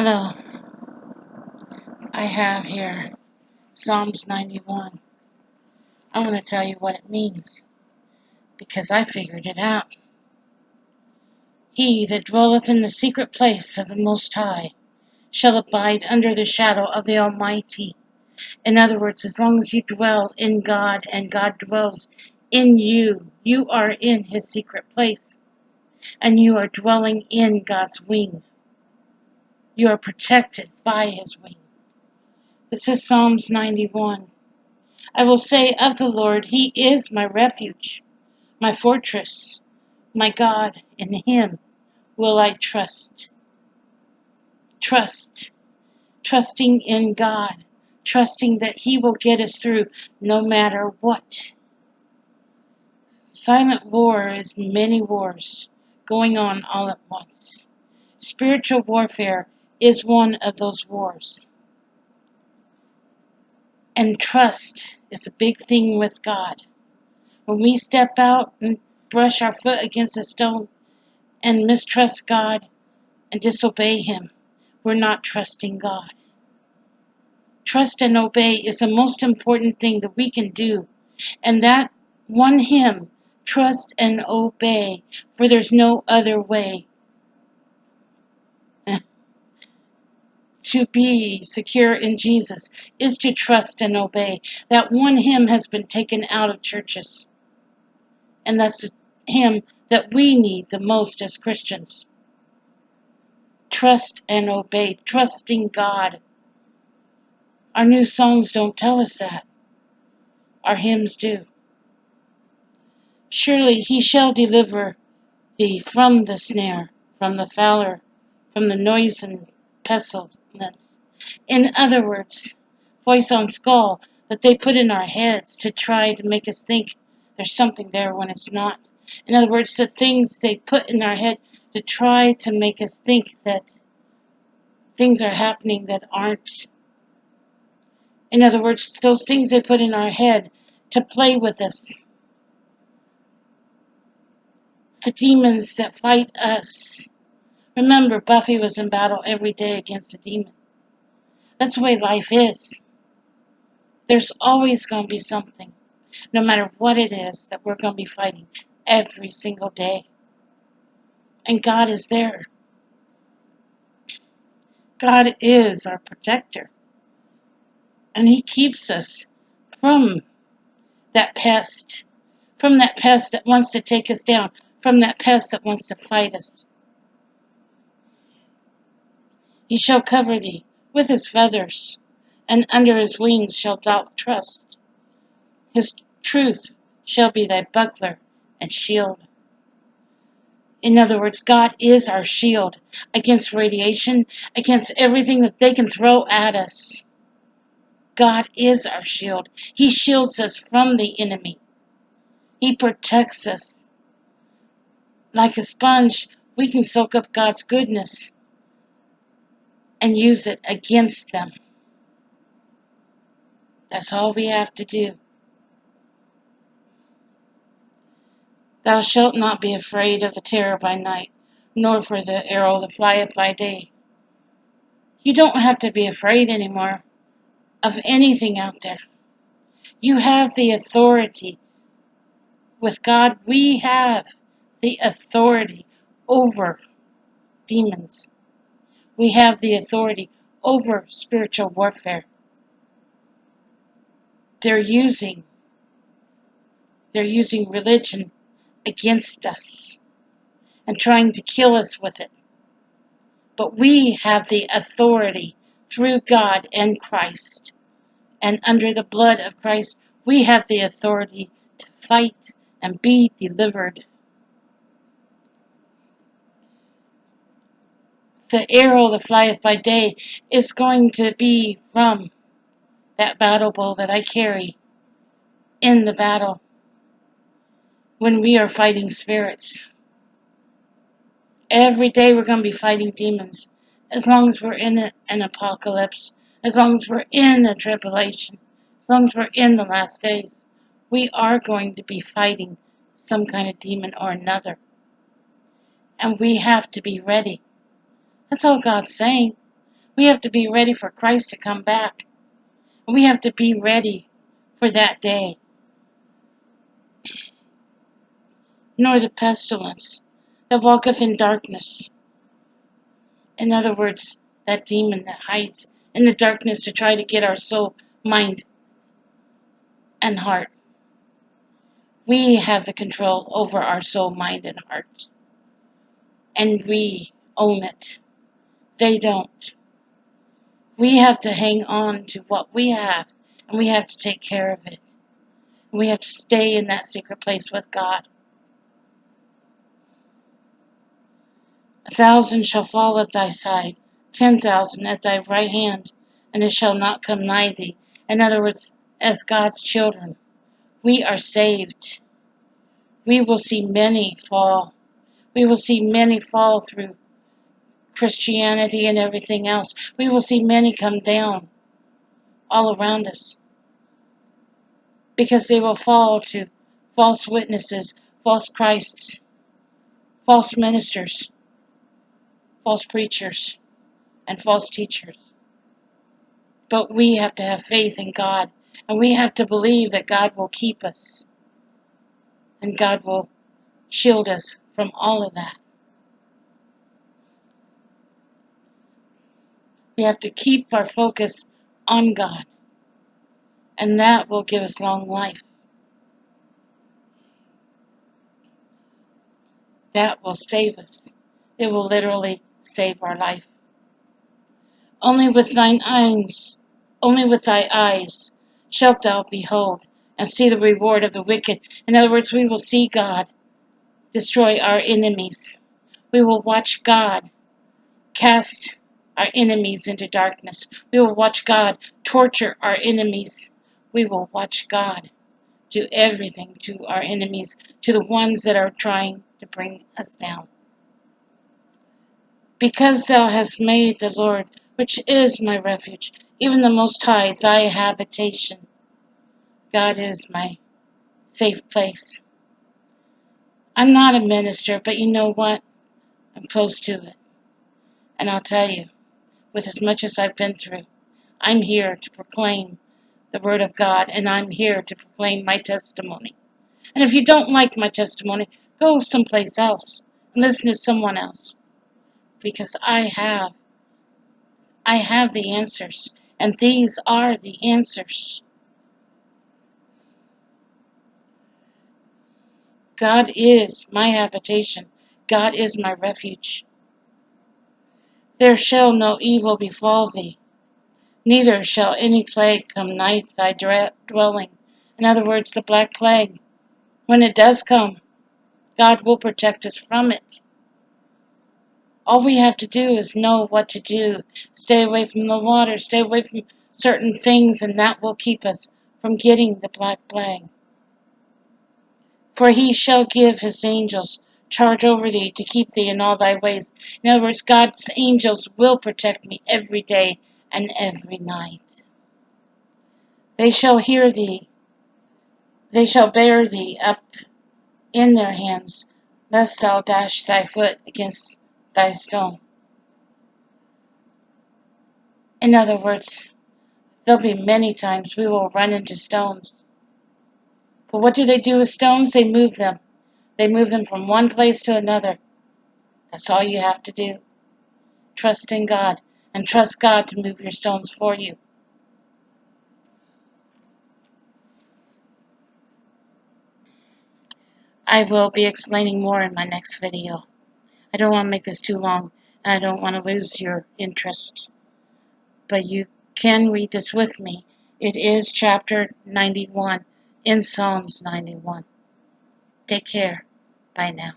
Hello, I have here Psalms 91. I want to tell you what it means because I figured it out. He that dwelleth in the secret place of the Most High shall abide under the shadow of the Almighty. In other words, as long as you dwell in God and God dwells in you, you are in His secret place and you are dwelling in God's wing. You are protected by His wing. This is Psalms 91. I will say of the Lord, He is my refuge, my fortress, my God. In Him will I trust. Trusting in God, trusting that He will get us through no matter what. Silent war is many wars going on all at once. Spiritual warfare is one of those wars. And trust is a big thing with God. When we step out and brush our foot against a stone and mistrust God and disobey Him, we're not trusting God. Trust and obey is the most important thing that we can do. And that one hymn, trust and obey, for there's no other way to be secure in Jesus, is to trust and obey. That one hymn has been taken out of churches. And that's the hymn that we need the most as Christians. Trust and obey, trusting God. Our new songs don't tell us that. Our hymns do. Surely He shall deliver thee from the snare, from the fowler, from the noisome pestilence. In other words, voice on skull that they put in our heads to try to make us think there's something there when it's not. In other words, the things they put in our head to try to make us think that things are happening that aren't. In other words, those things they put in our head to play with us. The demons that fight us. Remember, Buffy was in battle every day against a demon. That's the way life is. There's always going to be something, no matter what it is, that we're going to be fighting every single day. And God is there. God is our protector. And He keeps us from that pest that wants to take us down, from that pest that wants to fight us. He shall cover thee with His feathers, and under His wings shalt thou trust. His truth shall be thy buckler and shield. In other words, God is our shield against radiation, against everything that they can throw at us. God is our shield. He shields us from the enemy. He protects us. Like a sponge, we can soak up God's goodness and use it against them. That's all we have to do. Thou shalt not be afraid of the terror by night, nor for the arrow that flieth by day. You don't have to be afraid anymore of anything out there. You have the authority. With God, we have the authority over demons. We have the authority over spiritual warfare. They're using religion against us and trying to kill us with it. But we have the authority through God and Christ. And under the blood of Christ, we have the authority to fight and be delivered. The arrow that flieth by day is going to be from that battle bow that I carry in the battle when we are fighting spirits. Every day we're going to be fighting demons. As long as we're in an apocalypse, as long as we're in a tribulation, as long as we're in the last days, we are going to be fighting some kind of demon or another. And we have to be ready. That's all God's saying. We have to be ready for Christ to come back. We have to be ready for that day. Nor the pestilence that walketh in darkness. In other words, that demon that hides in the darkness to try to get our soul, mind, and heart. We have the control over our soul, mind, and heart. And we own it. They don't. We have to hang on to what we have, and we have to take care of it. And we have to stay in that secret place with God. 1,000 shall fall at thy side, 10,000 at thy right hand, and it shall not come nigh thee. In other words, as God's children, we are saved. We will see many fall. We will see many fall through Christianity and everything else. We will see many come down all around us because they will fall to false witnesses, false Christs, false ministers, false preachers, and false teachers. But we have to have faith in God, and we have to believe that God will keep us, and God will shield us from all of that. We have to keep our focus on God, and that will give us long life. That will save us. It will literally save our life. Only with thy eyes shalt thou behold and see the reward of the wicked. In other words, we will see God destroy our enemies. We will watch God cast our enemies into darkness. We will watch God torture our enemies. We will watch God do everything to our enemies, to the ones that are trying to bring us down. Because thou hast made the Lord, which is my refuge, even the Most High, thy habitation. God is my safe place. I'm not a minister, but you know what? I'm close to it. And I'll tell you, with as much as I've been through, I'm here to proclaim the Word of God, and I'm here to proclaim my testimony. And if you don't like my testimony, go someplace else and listen to someone else. Because I have the answers, and these are the answers. God is my habitation. God is my refuge. There shall no evil befall thee, neither shall any plague come nigh thy dwelling. In other words, the black plague. When it does come, God will protect us from it. All we have to do is know what to do. Stay away from the water, stay away from certain things, and that will keep us from getting the black plague. For he shall give his angels charge over thee to keep thee in all thy ways. In other words, God's angels will protect me every day and every night. They shall hear thee, they shall bear thee up in their hands, lest thou dash thy foot against thy stone. In other words, there'll be many times we will run into stones. But what do they do with stones? They move them. They move them from one place to another. That's all you have to do. Trust in God, and trust God to move your stones for you. I will be explaining more in my next video. I don't want to make this too long, and I don't want to lose your interest. But you can read this with me. It is chapter 91 in Psalms 91. Take care. Bye now.